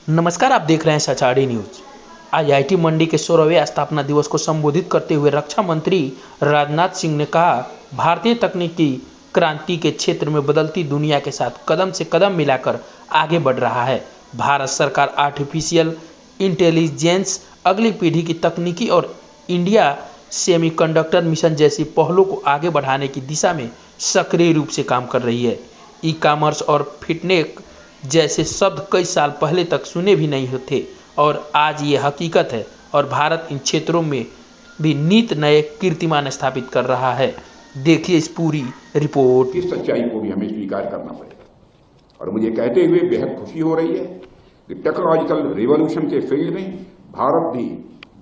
नमस्कार, आप देख रहे हैं सचाड़ी न्यूज। आईआईटी मंडी के 16वें स्थापना दिवस को संबोधित करते हुए रक्षा मंत्री राजनाथ सिंह ने कहा, भारतीय तकनीकी क्रांति के क्षेत्र में बदलती दुनिया के साथ कदम से कदम मिलाकर आगे बढ़ रहा है। भारत सरकार आर्टिफिशियल इंटेलिजेंस, अगली पीढ़ी की तकनीकी और इंडिया सेमीकंडक्टर मिशन जैसी पहलों को आगे बढ़ाने की दिशा में सक्रिय रूप से काम कर रही है। ई कॉमर्स और फिटनेक जैसे शब्द कई साल पहले तक सुने भी नहीं थे और आज ये हकीकत है और भारत इन क्षेत्रों में भी नित नए कीर्तिमान स्थापित कर रहा है। देखिए इस पूरी रिपोर्ट। इस सच्चाई को भी हमें स्वीकार करना पड़ेगा और मुझे कहते हुए बेहद खुशी हो रही है कि टेक्नोलॉजिकल रिवॉल्यूशन के फील्ड में भारत भी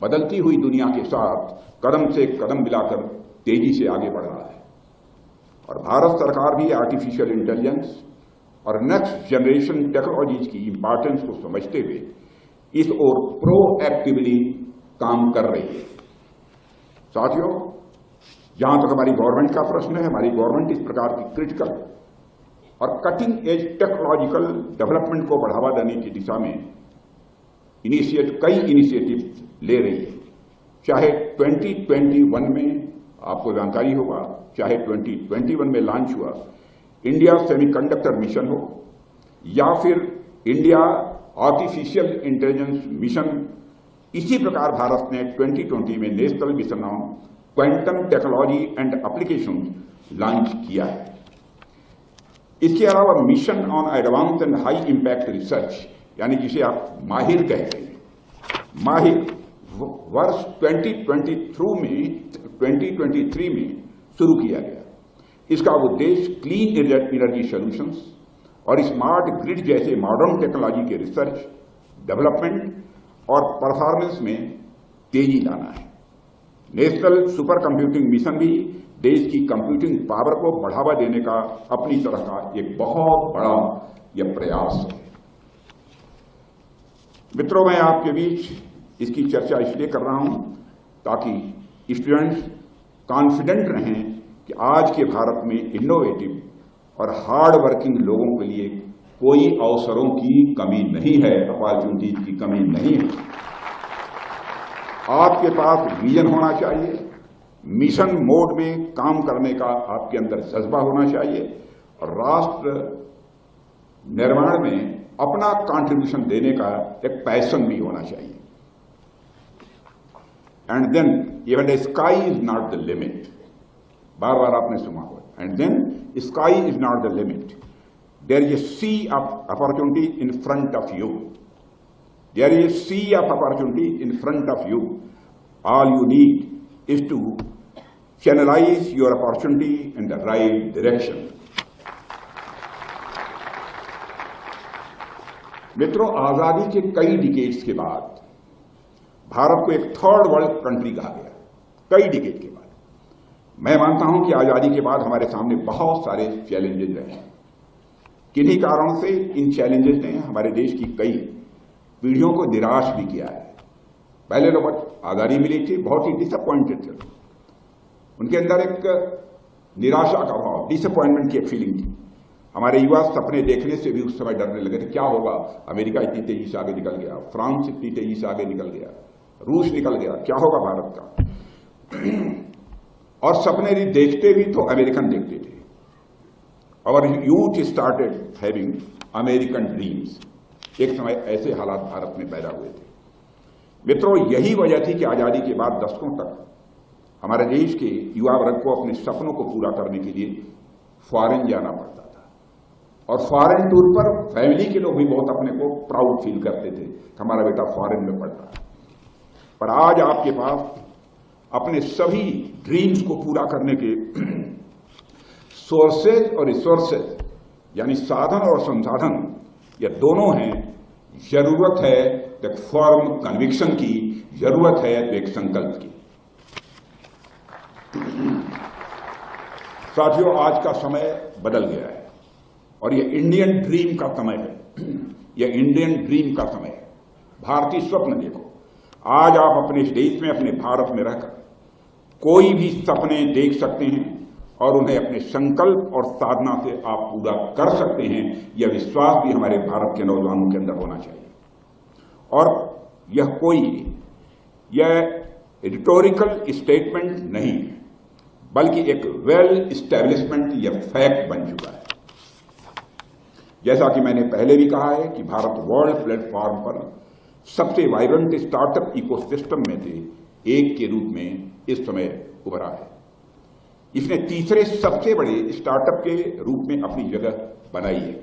बदलती हुई दुनिया के साथ कदम से कदम मिलाकर तेजी से आगे बढ़ रहा है और भारत सरकार भी आर्टिफिशियल इंटेलिजेंस और नेक्स्ट जनरेशन टेक्नोलॉजीज की इंपॉर्टेंस को समझते हुए इस ओर प्रोएक्टिवली काम कर रही है। साथियों, जहां तक हमारी गवर्नमेंट का प्रश्न है, हमारी गवर्नमेंट इस प्रकार की क्रिटिकल और कटिंग एज टेक्नोलॉजिकल डेवलपमेंट को बढ़ावा देने की दिशा में कई इनिशिएटिव ले रही है। चाहे 2021 में आपको जानकारी होगा, चाहे 2021 में लॉन्च हुआ इंडिया सेमीकंडक्टर मिशन हो या फिर इंडिया आर्टिफिशियल इंटेलिजेंस मिशन, इसी प्रकार भारत ने 2020 में national mission on quantum technology and application launch किया है। इसके अलावा mission on advance and high impact research, यानी जिसे आप माहिर कहते हैं, माहिर वर्ष 2023 में शुरू किया गया। इसका उद्देश्य क्लीन एनर्जी सॉल्यूशंस और स्मार्ट ग्रिड जैसे मॉडर्न टेक्नोलॉजी के रिसर्च, डेवलपमेंट और परफॉर्मेंस में तेजी लाना है। नेशनल सुपर कंप्यूटिंग मिशन भी देश की कंप्यूटिंग पावर को बढ़ावा देने का अपनी तरह का एक बहुत बड़ा यह प्रयास है। मित्रों, मैं आपके बीच इसकी चर्चा इसलिए कर रहा हूं ताकि स्टूडेंट्स कॉन्फिडेंट रहें कि आज के भारत में इनोवेटिव और हार्ड वर्किंग लोगों के लिए कोई अवसरों की कमी नहीं है, अपॉर्चुनिटीज की कमी नहीं है। आपके पास विजन होना चाहिए, मिशन मोड में काम करने का आपके अंदर जज्बा होना चाहिए और राष्ट्र निर्माण में अपना कंट्रीब्यूशन देने का एक पैशन भी होना चाहिए। And then even the sky is not the limit, बार बार आपने सुना होगा। And then sky is not the limit, there is a sea of opportunity in front of you, there is a sea of opportunity in front of you. All you need is to channelise your opportunity in the right direction. मित्रों, आजादी के कई decades के बाद भारत को एक third world country कहा गया, कई डिकेड के बाद। मैं मानता हूं कि आजादी के बाद हमारे सामने बहुत सारे चैलेंजेस रहे। किन्हीं कारणों से इन चैलेंजेस ने हमारे देश की कई पीढ़ियों को निराश भी किया है। पहले लोग आजादी मिली थी, बहुत ही डिसअपॉइंटेड थे, उनके अंदर एक निराशा का भाव, डिसअपॉइंटमेंट की एक फीलिंग थी। हमारे युवा सपने देखने से भी उस समय डरने लगे थे, क्या होगा, अमेरिका इतनी तेजी से आगे निकल गया, फ्रांस इतनी तेजी से आगे निकल गया, रूस निकल गया, क्या होगा भारत का। और सपने भी देखते भी तो अमेरिकन देखते थे। और youth started having American dreams. एक समय ऐसे हालात भारत में पैदा हुए थे। मित्रों, यही वजह थी कि आजादी के बाद दशकों तक हमारे देश के युवा वर्ग को अपने सपनों को पूरा करने के लिए फॉरेन जाना पड़ता था और फॉरेन टूर पर फैमिली के लोग भी बहुत अपने को प्राउड फील करते थे कि हमारा बेटा फॉरेन में पढ़ रहा है। पर आज आपके पास अपने सभी ड्रीम्स को पूरा करने के सोर्सेज और रिसोर्सेज, यानी साधन और संसाधन, ये दोनों हैं। जरूरत है एक फर्म कन्विक्शन की, जरूरत है एक संकल्प की। साथियों, आज का समय बदल गया है और ये इंडियन ड्रीम का समय है। यह इंडियन ड्रीम का समय है। भारतीय स्वप्न देखो। आज आप अपने देश में, अपने भारत में रहकर कोई भी सपने देख सकते हैं और उन्हें अपने संकल्प और साधना से आप पूरा कर सकते हैं। यह विश्वास भी हमारे भारत के नौजवानों के अंदर होना चाहिए। और यह रिटोरिकल स्टेटमेंट नहीं है, बल्कि एक वेल इस्टेब्लिशमेंट यह फैक्ट बन चुका है। जैसा कि मैंने पहले भी कहा है कि भारत वर्ल्ड प्लेटफॉर्म पर सबसे वाइब्रेंट स्टार्टअप इकोसिस्टम में से एक के रूप में इस समय उभरा है। इसने तीसरे सबसे बड़े स्टार्टअप के रूप में अपनी जगह बनाई है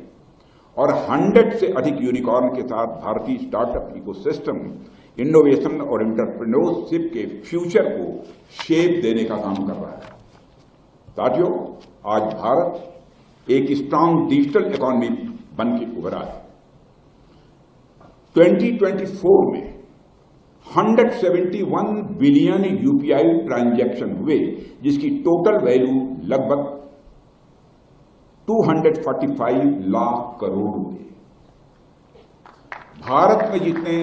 और 100 से अधिक यूनिकॉर्न के साथ भारतीय स्टार्टअप इकोसिस्टम इनोवेशन और एंटरप्रेन्योरशिप के फ्यूचर को शेप देने का काम कर रहा है। साथियों, आज भारत एक स्ट्रांग डिजिटल इकोनॉमी बन के उभरा है। 2024 में 171 बिलियन यूपीआई ट्रांजैक्शन हुए, जिसकी टोटल वैल्यू लगभग 245 लाख करोड़ हुए। भारत में जितने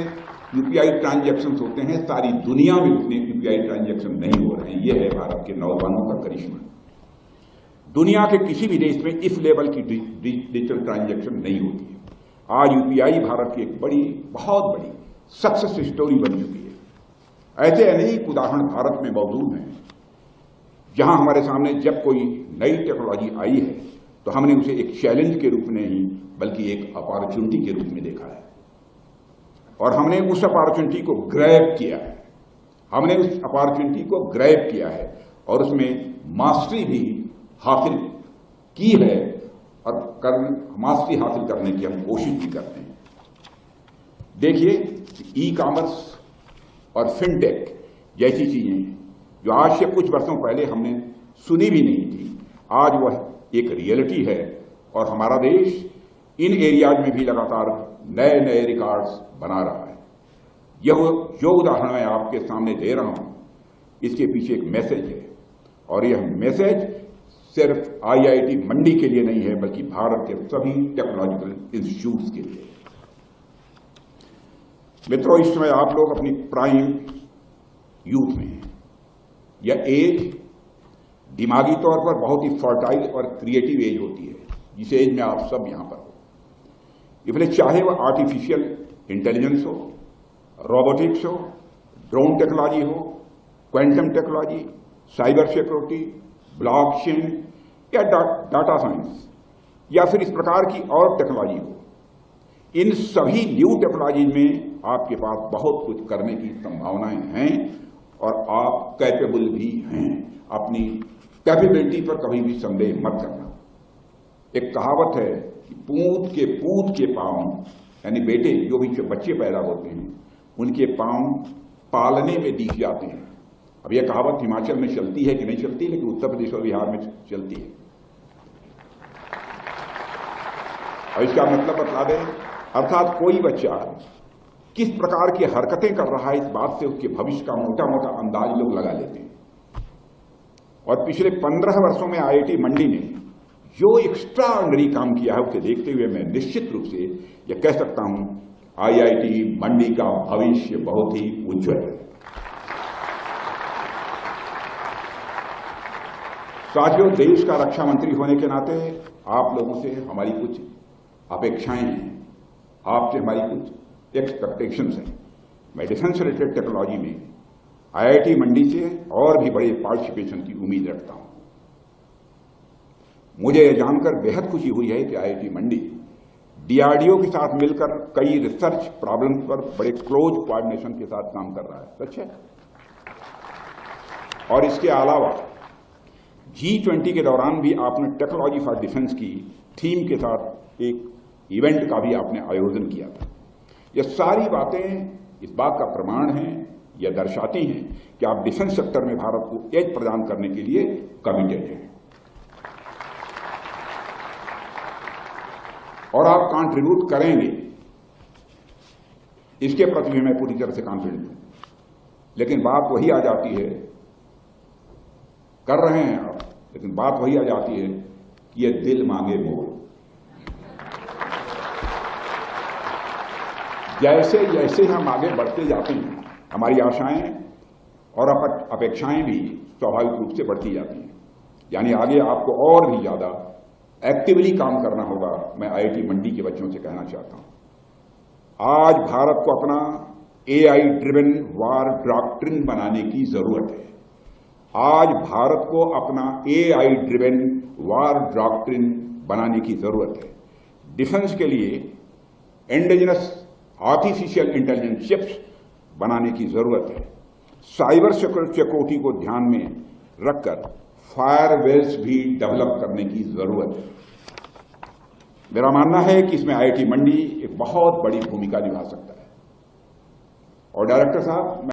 यूपीआई ट्रांजैक्शन होते हैं, सारी दुनिया में उतने यूपीआई ट्रांजैक्शन नहीं हो रहे हैं। यह है भारत के नौजवानों का करिश्मा। दुनिया के किसी भी देश में इस लेवल की डिजिटल ट्रांजैक्शन नहीं होती है। आज यूपीआई भारत की एक बहुत बड़ी सक्सेस स्टोरी बन चुकी है। ऐसे अनेक उदाहरण भारत में मौजूद हैं, जहां हमारे सामने जब कोई नई टेक्नोलॉजी आई है तो हमने उसे एक चैलेंज के रूप में नहीं, बल्कि एक अपॉर्चुनिटी के रूप में देखा है और हमने उस अपॉर्चुनिटी को ग्रैब किया है और उसमें मास्टरी भी हासिल की है और मास्टरी हासिल करने की हम कोशिश भी करते हैं। देखिए, ई कॉमर्स और फिनटेक जैसी चीजें जो आज से कुछ वर्षों पहले हमने सुनी भी नहीं थी, आज वह एक रियलिटी है और हमारा देश इन एरियाज में भी लगातार नए नए रिकॉर्ड्स बना रहा है। जो उदाहरण मैं आपके सामने दे रहा हूं, इसके पीछे एक मैसेज है और यह मैसेज सिर्फ आईआईटी मंडी के लिए नहीं है, बल्कि भारत के सभी टेक्नोलॉजिकल इंस्टीट्यूट्स के लिए। मित्रों, इस समय आप लोग अपनी प्राइम यूथ में हैं। यह एज दिमागी तौर पर बहुत ही फर्टाइल और क्रिएटिव एज होती है, जिस एज में आप सब यहां पर हो। इसलिए चाहे वह आर्टिफिशियल इंटेलिजेंस हो, रोबोटिक्स हो, ड्रोन टेक्नोलॉजी हो, quantum technology, cyber security, blockchain या डाटा साइंस या फिर इस प्रकार की और टेक्नोलॉजी हो, इन सभी न्यू टेक्नोलॉजी में आपके पास बहुत कुछ करने की संभावनाएं हैं और आप कैपेबल भी हैं। अपनी कैपेबिलिटी पर कभी भी संदेह मत करना। एक कहावत है कि पूत के पांव, यानी बेटे जो भी बच्चे पैदा होते हैं उनके पांव पालने में दिख जाते हैं। अब यह कहावत हिमाचल में चलती है कि नहीं चलती, लेकिन उत्तर प्रदेश और बिहार में चलती है। और इसका मतलब बता दें, अर्थात कोई बच्चा किस प्रकार की हरकतें कर रहा है, इस बात से उसके भविष्य का मोटा मोटा अंदाज लोग लगा लेते हैं। और पिछले 15 वर्षों में आईआईटी मंडी ने जो एक्स्ट्राऑर्डिनरी काम किया है, उसे देखते हुए मैं निश्चित रूप से यह कह सकता हूं, आईआईटी मंडी का भविष्य बहुत ही उज्जवल है। साथियों, देश का रक्षा मंत्री होने के नाते आप लोगों से हमारी कुछ अपेक्षाएं हैं, आपसे हमारी कुछ एक्सपेक्टेशंस हैं। मैं डिफेंस रिलेटेड टेक्नोलॉजी में आईआईटी मंडी से और भी बड़े पार्टिसिपेशन की उम्मीद रखता हूं। मुझे यह जानकर बेहद खुशी हुई है कि आईआईटी मंडी डीआरडीओ के साथ मिलकर कई रिसर्च प्रॉब्लम्स पर बड़े क्लोज कोऑर्डिनेशन के साथ काम कर रहा है। सच है। और इसके अलावा G20 के दौरान भी आपने टेक्नोलॉजी फॉर डिफेंस की थीम के साथ एक इवेंट का भी आपने आयोजन किया था। ये सारी बातें इस बात का प्रमाण हैं, यह दर्शाती हैं कि आप डिफेंस सेक्टर में भारत को एज प्रदान करने के लिए कमिटेड हैं और आप कंट्रीब्यूट करेंगे, इसके प्रति भी मैं पूरी तरह से कॉन्फिडेंट हूं। लेकिन बात वही आ जाती है, कर रहे हैं आप, लेकिन बात वही आ जाती है कि यह दिल मांगे मोर। जैसे जैसे हम आगे बढ़ते जाते हैं, हमारी आशाएं और अपेक्षाएं भी स्वाभाविक रूप से बढ़ती जाती हैं। यानी आगे आपको और भी ज्यादा एक्टिवली काम करना होगा। मैं आईआईटी मंडी के बच्चों से कहना चाहता हूं, आज भारत को अपना AI ड्रिवन वार डॉक्ट्रिन बनाने की जरूरत है। आज भारत को अपना AI ड्रिवन वार डॉक्ट्रिन बनाने की जरूरत है। डिफेंस के लिए इंडिजिनस आर्टिफिशियल इंटेलिजेंस चिप्स बनाने की जरूरत है। साइबर सिक्योरिटी को ध्यान में रखकर फायरवेल्स भी डेवलप करने की जरूरत है। मेरा मानना है कि इसमें IIT मंडी एक बहुत बड़ी भूमिका निभा सकता है। और डायरेक्टर साहब,